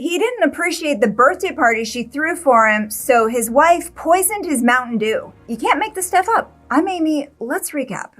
he didn't appreciate the birthday party she threw for him, so his wife poisoned his Mountain Dew. You can't make this stuff up. I'm Amy. Let's recap.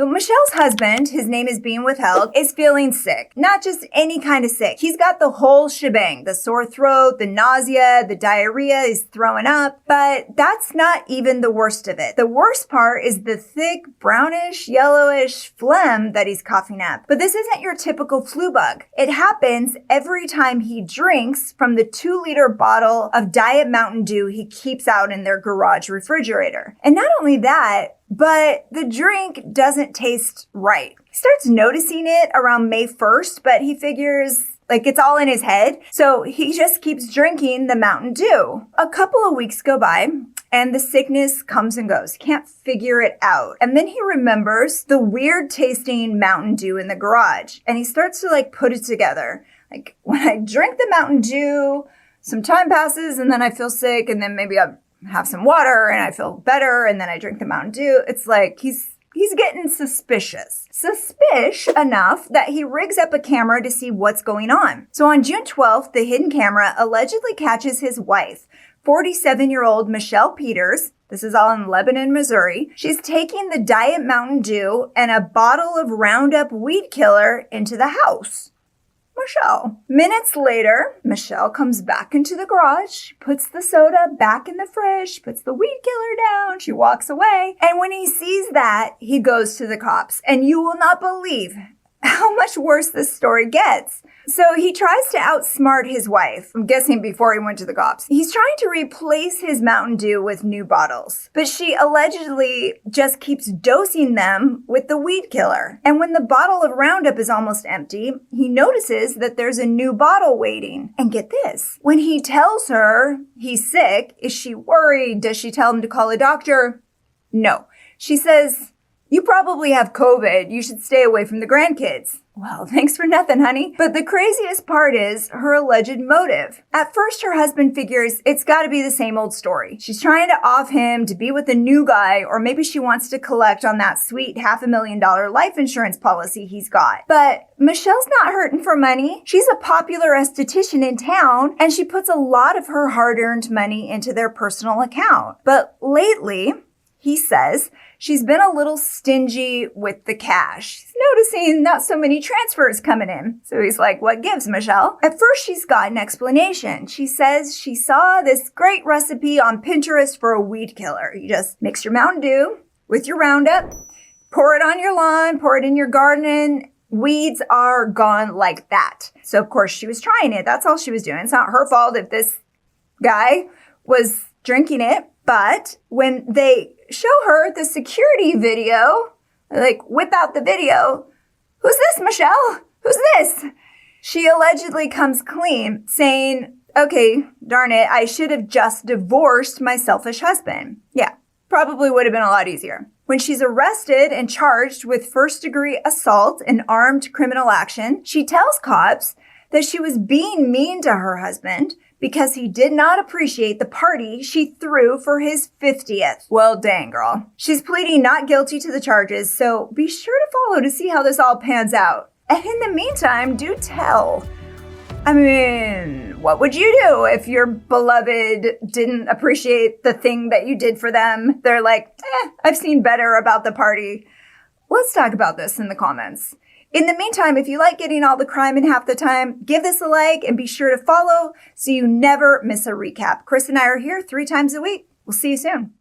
Michelle's husband, his name is being withheld, is feeling sick. Not just any kind of sick. He's got the whole shebang. The sore throat, the nausea, the diarrhea, he's throwing up. But that's not even the worst of it. The worst part is the thick, brownish, yellowish phlegm that he's coughing up. But this isn't your typical flu bug. It happens every time he drinks from the 2-liter bottle of Diet Mountain Dew he keeps out in their garage refrigerator. And not only that, but the drink doesn't taste right. He starts noticing it around May 1st, but he figures like it's all in his head. So he just keeps drinking the Mountain Dew. A couple of weeks go by and the sickness comes and goes. Can't figure it out. And then he remembers the weird tasting Mountain Dew in the garage. And he starts to put it together. Like when I drink the Mountain Dew, some time passes and then I feel sick and then maybe I'll have some water and I feel better and then I drink the Mountain Dew. It's like he's getting suspicious. Suspicious enough that he rigs up a camera to see what's going on. So on June 12th, the hidden camera allegedly catches his wife, 47-year-old Michelle Peters. This is all in Lebanon, Missouri. She's taking the Diet Mountain Dew and a bottle of Roundup weed killer into the house. Michelle. Minutes later, Michelle comes back into the garage, puts the soda back in the fridge, puts the weed killer down, she walks away. And when he sees that, he goes to the cops. And you will not believe how much worse this story gets. So he tries to outsmart his wife, I'm guessing before he went to the cops. He's trying to replace his Mountain Dew with new bottles, but she allegedly just keeps dosing them with the weed killer. And when the bottle of Roundup is almost empty, he notices that there's a new bottle waiting. And get this, when he tells her he's sick, is she worried? Does she tell him to call a doctor? No. She says, "You probably have COVID. You should stay away from the grandkids." Well, thanks for nothing, honey. But the craziest part is her alleged motive. At first, her husband figures it's got to be the same old story. She's trying to off him to be with a new guy, or maybe she wants to collect on that sweet $500,000 life insurance policy he's got. But Michelle's not hurting for money. She's a popular esthetician in town, and she puts a lot of her hard-earned money into their personal account. But lately, he says, she's been a little stingy with the cash. He's noticing not so many transfers coming in. So he's like, what gives, Michelle? At first, she's got an explanation. She says she saw this great recipe on Pinterest for a weed killer. You just mix your Mountain Dew with your Roundup, pour it on your lawn, pour it in your garden. Weeds are gone like that. So, of course, she was trying it. That's all she was doing. It's not her fault if this guy was drinking it. But when they show her the security video, whip out the video, "Who's this, Michelle? Who's this?" She allegedly comes clean, saying, "Okay, darn it, I should have just divorced my selfish husband." Yeah, probably would have been a lot easier. When she's arrested and charged with first-degree assault and armed criminal action, she tells cops that she was being mean to her husband because he did not appreciate the party she threw for his 50th. Well, dang, girl. She's pleading not guilty to the charges, so be sure to follow to see how this all pans out. And in the meantime, do tell. I mean, what would you do if your beloved didn't appreciate the thing that you did for them? They're like, I've seen better about the party. Let's talk about this in the comments. In the meantime, if you like getting all the crime in half the time, give this a like and be sure to follow so you never miss a recap. Chris and I are here 3 times a week. We'll see you soon.